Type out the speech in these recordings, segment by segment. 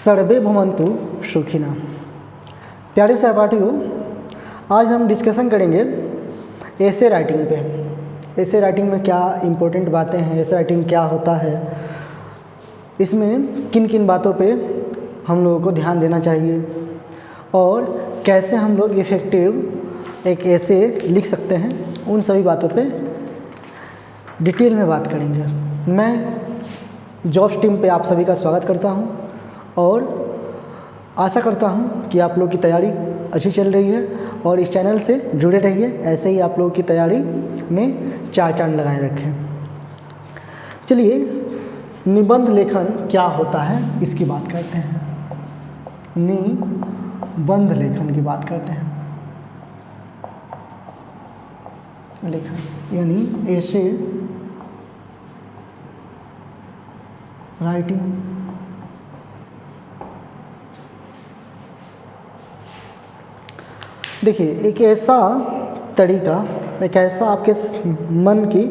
सर्वे भवन्तु सुखिनः। प्यारे सहपाठियों, आज हम डिस्कशन करेंगे ऐसे राइटिंग पे। ऐसे राइटिंग में क्या इम्पोर्टेंट बातें हैं, ऐसे राइटिंग क्या होता है, इसमें किन किन बातों पे हम लोगों को ध्यान देना चाहिए और कैसे हम लोग इफ़ेक्टिव एक ऐसे लिख सकते हैं, उन सभी बातों पे डिटेल में बात करेंगे। मैं जॉब्स टीम पे आप सभी का स्वागत करता हूं और आशा करता हूं कि आप लोग की तैयारी अच्छी चल रही है और इस चैनल से जुड़े रहिए। ऐसे ही आप लोगों की तैयारी में चार चांद लगाए रखें। चलिए, निबंध लेखन क्या होता है इसकी बात करते हैं। निबंध लेखन की बात करते हैं। लेखन यानी ऐसे राइटिंग। देखिए, एक ऐसा तरीका, एक ऐसा आपके मन की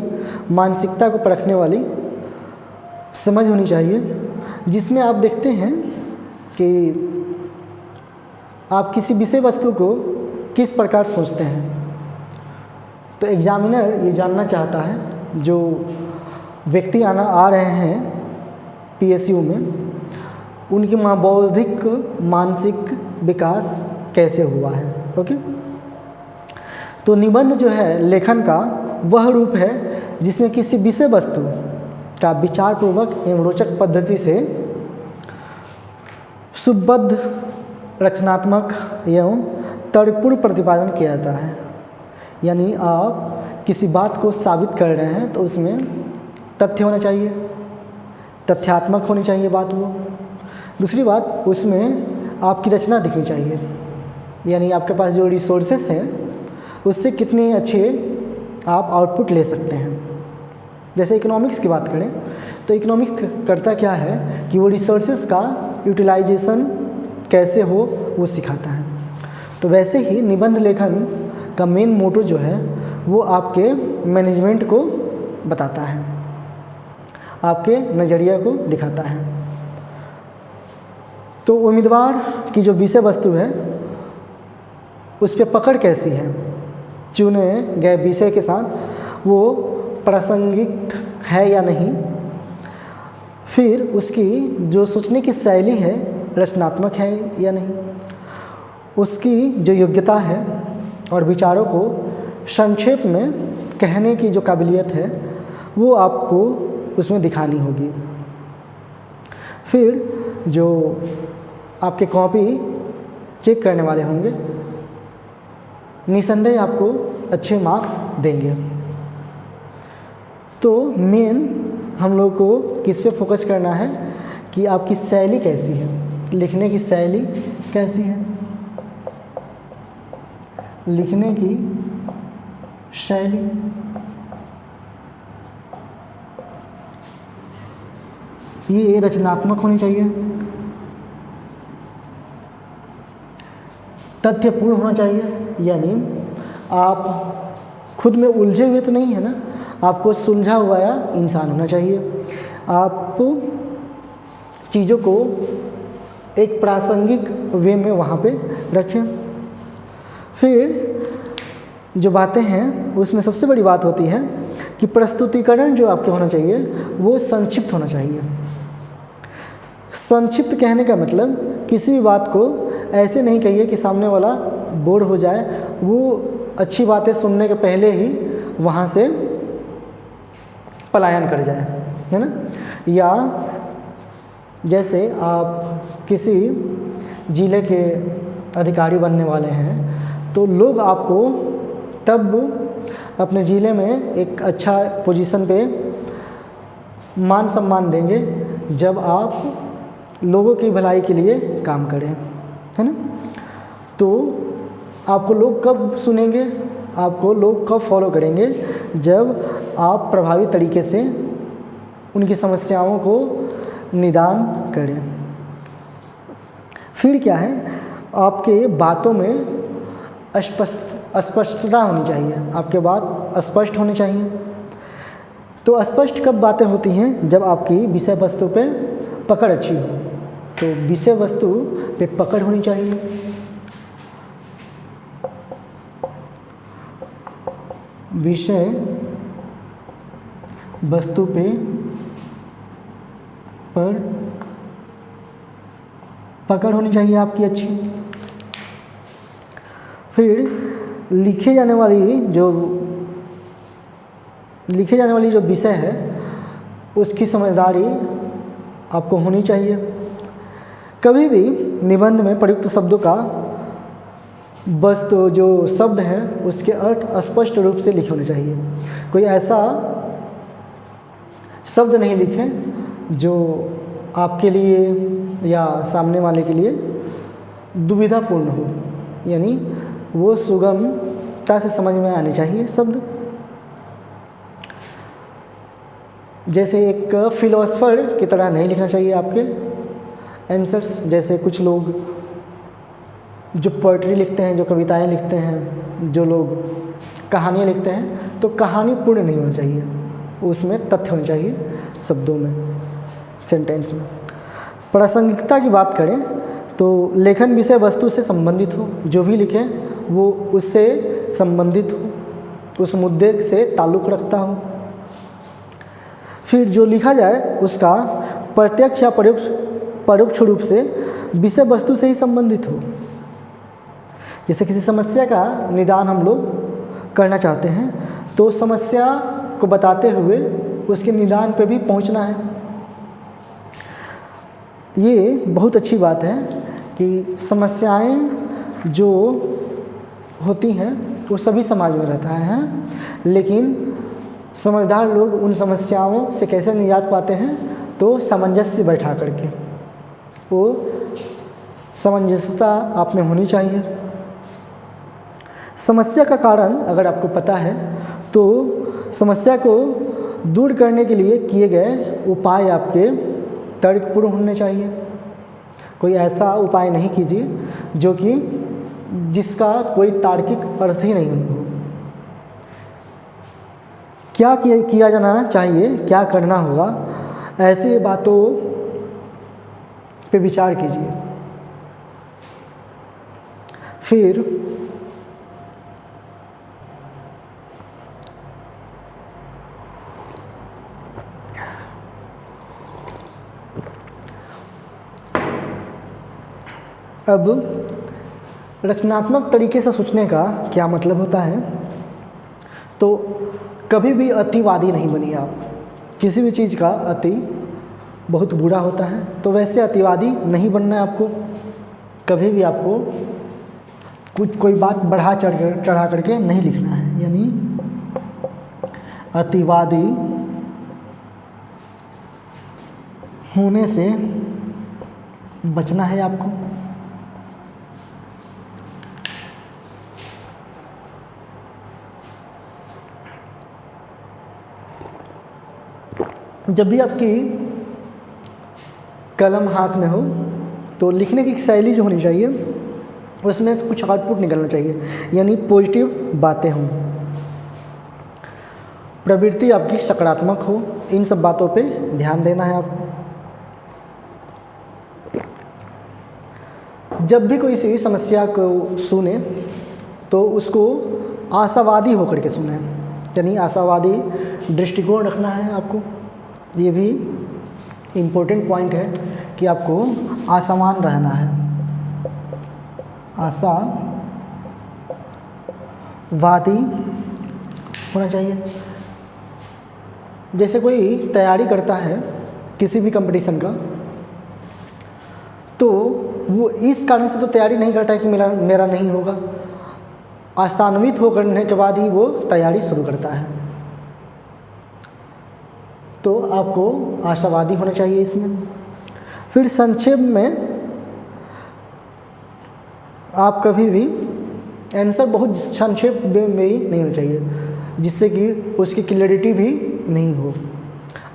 मानसिकता को परखने वाली समझ होनी चाहिए जिसमें आप देखते हैं कि आप किसी विषय वस्तु को किस प्रकार सोचते हैं। तो एग्जामिनर ये जानना चाहता है, जो व्यक्ति आ रहे हैं पीएसयू में, उनकी बौद्धिक मानसिक विकास कैसे हुआ है। ओके, तो निबंध जो है लेखन का वह रूप है जिसमें किसी विषय वस्तु का विचारपूर्वक एवं रोचक पद्धति से सुबद्ध, रचनात्मक एवं तर्कपूर्ण प्रतिपादन किया जाता है। यानी आप किसी बात को साबित कर रहे हैं तो उसमें तथ्य होना चाहिए, तथ्यात्मक होनी चाहिए बात वो। दूसरी बात, उसमें आपकी रचना दिखनी चाहिए, यानी आपके पास जो रिसोर्सेस हैं उससे कितने अच्छे आप आउटपुट ले सकते हैं। जैसे इकोनॉमिक्स की बात करें तो इकोनॉमिक्स करता क्या है कि वो रिसोर्सेस का यूटिलाइजेशन कैसे हो वो सिखाता है। तो वैसे ही निबंध लेखन का मेन मोटो जो है वो आपके मैनेजमेंट को बताता है, आपके नज़रिया को दिखाता है। तो उम्मीदवार की जो विषय वस्तु है उस पर पकड़ कैसी है, चुने गए विषय के साथ वो प्रासंगिक है या नहीं, फिर उसकी जो सोचने की शैली है रचनात्मक है या नहीं, उसकी जो योग्यता है और विचारों को संक्षेप में कहने की जो काबिलियत है वो आपको उसमें दिखानी होगी। फिर जो आपके कॉपी चेक करने वाले होंगे निसंदेह आपको अच्छे मार्क्स देंगे। तो मेन हम लोग को किस पे फोकस करना है कि आपकी शैली कैसी है, लिखने की शैली कैसी है, लिखने की शैली। ये रचनात्मक होनी चाहिए, तथ्यपूर्ण होना चाहिए, यानी आप खुद में उलझे हुए तो नहीं है ना, आपको सुलझा हुआ इंसान होना चाहिए। आप चीज़ों को एक प्रासंगिक वे में वहाँ पे रखें। फिर जो बातें हैं उसमें सबसे बड़ी बात होती है कि प्रस्तुतिकरण जो आपके होना चाहिए वो संक्षिप्त होना चाहिए। संक्षिप्त कहने का मतलब किसी भी बात को ऐसे नहीं कहिए कि सामने वाला बोर हो जाए, वो अच्छी बातें सुनने के पहले ही वहाँ से पलायन कर जाए, है ना। या जैसे आप किसी जिले के अधिकारी बनने वाले हैं तो लोग आपको तब अपने ज़िले में एक अच्छा पोजीशन पे मान सम्मान देंगे जब आप लोगों की भलाई के लिए काम करें, है ना। तो आपको लोग कब सुनेंगे, आपको लोग कब फॉलो करेंगे, जब आप प्रभावी तरीके से उनकी समस्याओं को निदान करें। फिर क्या है, आपके बातों में स्पष्टता होनी चाहिए, आपके बात स्पष्ट होनी चाहिए। तो स्पष्ट कब बातें होती हैं, जब आपकी विषय वस्तु पे पकड़ अच्छी हो, तो विषय वस्तु पे पकड़ होनी चाहिए। विषय वस्तु पे पर पकड़ होनी चाहिए आपकी अच्छी। फिर लिखे जाने वाली जो विषय है उसकी समझदारी आपको होनी चाहिए। कभी भी निबंध में प्रयुक्त शब्दों का वस्तु जो शब्द है उसके अर्थ स्पष्ट रूप से लिखे होने चाहिए। कोई ऐसा शब्द नहीं लिखें जो आपके लिए या सामने वाले के लिए दुविधापूर्ण हो, यानी वो सुगमता से समझ में आने चाहिए शब्द। जैसे एक फिलोसफर की तरह नहीं लिखना चाहिए आपके आंसर्स। जैसे कुछ लोग जो पोइट्री लिखते हैं, जो कविताएं लिखते हैं, जो लोग कहानियाँ लिखते हैं, तो कहानी पूर्ण नहीं होनी चाहिए, उसमें तथ्य होने चाहिए शब्दों में, सेंटेंस में। प्रासंगिकता की बात करें तो लेखन विषय वस्तु से संबंधित हो, जो भी लिखें वो उससे संबंधित हो, उस मुद्दे से ताल्लुक़ रखता हो। फिर जो लिखा जाए उसका प्रत्यक्ष या परोक्ष रूप से विषय वस्तु से ही संबंधित हो। जैसे किसी समस्या का निदान हम लोग करना चाहते हैं तो समस्या को बताते हुए उसके निदान पे भी पहुंचना है। ये बहुत अच्छी बात है कि समस्याएं जो होती हैं वो सभी समाज में रहता है, लेकिन समझदार लोग उन समस्याओं से कैसे निजात पाते हैं, तो सामंजस्य बैठा करके। वो सामंजस्यता आप में होनी चाहिए। समस्या का कारण अगर आपको पता है तो समस्या को दूर करने के लिए किए गए उपाय आपके तर्कपूर्ण होने चाहिए। कोई ऐसा उपाय नहीं कीजिए जो कि जिसका कोई तार्किक अर्थ ही नहीं हो। क्या किया जाना चाहिए, क्या करना होगा, ऐसी बातों पे विचार कीजिए। फिर अब रचनात्मक तरीके से सोचने का क्या मतलब होता है, तो कभी भी अतिवादी नहीं बनिए आप। किसी भी चीज़ का अति बहुत बुरा होता है, तो वैसे अतिवादी नहीं बनना है आपको। कभी भी आपको कोई बात बढ़ा चढ़ा करके नहीं लिखना है, यानी अतिवादी होने से बचना है आपको। जब भी आपकी कलम हाथ में हो तो लिखने की शैली जो होनी चाहिए उसमें कुछ आउटपुट निकलना चाहिए, यानी पॉजिटिव बातें हों, प्रवृत्ति आपकी सकारात्मक हो। इन सब बातों पे ध्यान देना है आपको। जब भी कोई सी समस्या को सुने तो उसको आशावादी होकर के सुने, यानी आशावादी दृष्टिकोण रखना है आपको। ये भी इम्पोर्टेंट पॉइंट है कि आपको आशावान रहना है, आशावादी होना चाहिए। जैसे कोई तैयारी करता है किसी भी कंपटीशन का, तो वो इस कारण से तो तैयारी नहीं करता है कि मेरा नहीं होगा। आशान्वित हो करने के बाद ही वो तैयारी शुरू करता है। तो आपको आशावादी होना चाहिए इसमें। फिर संक्षेप में आप कभी भी आंसर बहुत संक्षेप में ही नहीं होना चाहिए, जिससे कि उसकी क्लैरिटी भी नहीं हो।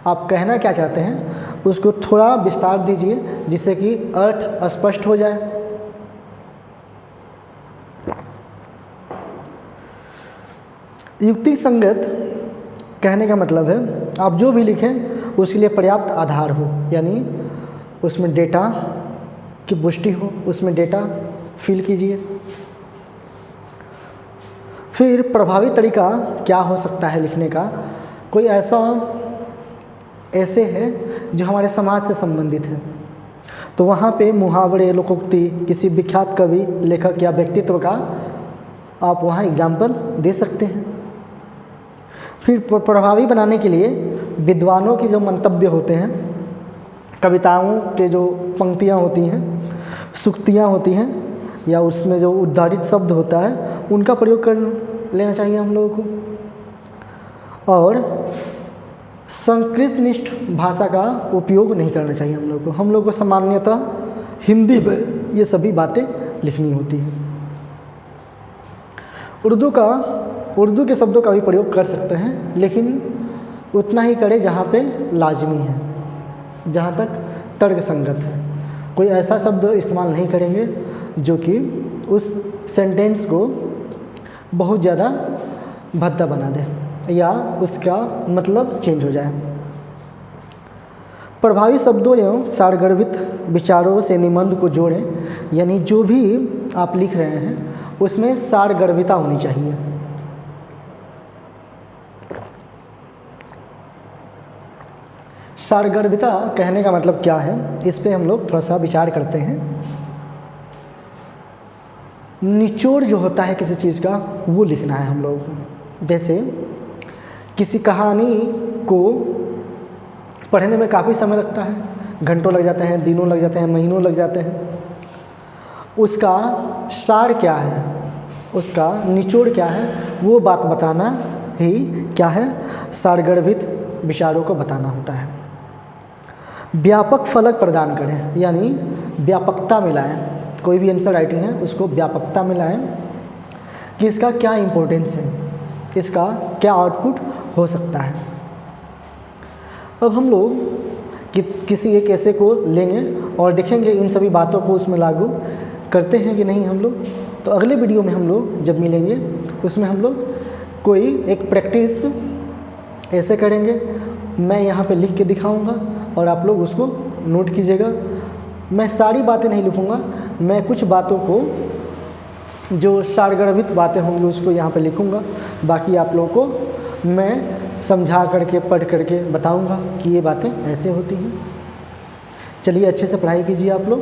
आप कहना क्या चाहते हैं उसको थोड़ा विस्तार दीजिए, जिससे कि अर्थ स्पष्ट हो जाए। युक्ति संगत कहने का मतलब है आप जो भी लिखें उसके लिए पर्याप्त आधार हो, यानी उसमें डेटा की पुष्टि हो, उसमें डेटा फिल कीजिए। फिर प्रभावी तरीका क्या हो सकता है लिखने का, कोई ऐसा ऐसे है जो हमारे समाज से संबंधित है, तो वहाँ पे मुहावरे, लोकोक्ति, किसी विख्यात कवि, लेखक या व्यक्तित्व का आप वहाँ एग्जाम्पल दे सकते हैं। फिर प्रभावी बनाने के लिए विद्वानों की जो मंतव्य होते हैं, कविताओं के जो पंक्तियाँ होती हैं, सूक्तियाँ होती हैं, या उसमें जो उद्धारित शब्द होता है, उनका प्रयोग कर लेना चाहिए हम लोगों को। और संस्कृतनिष्ठ भाषा का उपयोग नहीं करना चाहिए हम लोग को सामान्यतः हिंदी में ये सभी बातें लिखनी होती हैं। उर्दू के शब्दों का भी प्रयोग कर सकते हैं, लेकिन उतना ही करें जहाँ पे लाजमी है, जहाँ तक तर्क संगत है। कोई ऐसा शब्द इस्तेमाल नहीं करेंगे जो कि उस सेंटेंस को बहुत ज़्यादा भद्दा बना दे या उसका मतलब चेंज हो जाए। प्रभावी शब्दों एवं सारगर्भित विचारों से निबंध को जोड़ें, यानी जो भी आप लिख रहे हैं उसमें सारगर्भिता होनी चाहिए। सारगर्भिता कहने का मतलब क्या है, इस पे हम लोग थोड़ा सा विचार करते हैं। निचोड़ जो होता है किसी चीज़ का, वो लिखना है हम लोगों को। जैसे किसी कहानी को पढ़ने में काफ़ी समय लगता है, घंटों लग जाते हैं, दिनों लग जाते हैं, महीनों लग जाते हैं। उसका सार क्या है, उसका निचोड़ क्या है, वो बात बताना ही क्या है, सारगर्भित विचारों को बताना होता है। व्यापक फलक प्रदान करें, यानी व्यापकता मिलाएं। कोई भी आंसर राइटिंग है उसको व्यापकता मिलाएं कि इसका क्या इम्पोर्टेंस है, इसका क्या आउटपुट हो सकता है। अब हम लोग किसी एक ऐसे को लेंगे और देखेंगे इन सभी बातों को उसमें लागू करते हैं कि नहीं हम लोग। तो अगले वीडियो में हम लोग जब मिलेंगे उसमें हम लोग कोई एक प्रैक्टिस ऐसे करेंगे, मैं यहाँ पे लिख के दिखाऊंगा और आप लोग उसको नोट कीजिएगा। मैं सारी बातें नहीं लिखूंगा, मैं कुछ बातों को जो सारगर्भित बातें होंगी उसको यहाँ पे लिखूंगा, बाकी आप लोगों को मैं समझा करके पढ़ करके बताऊंगा कि ये बातें ऐसे होती हैं। चलिए अच्छे से पढ़ाई कीजिए आप लोग।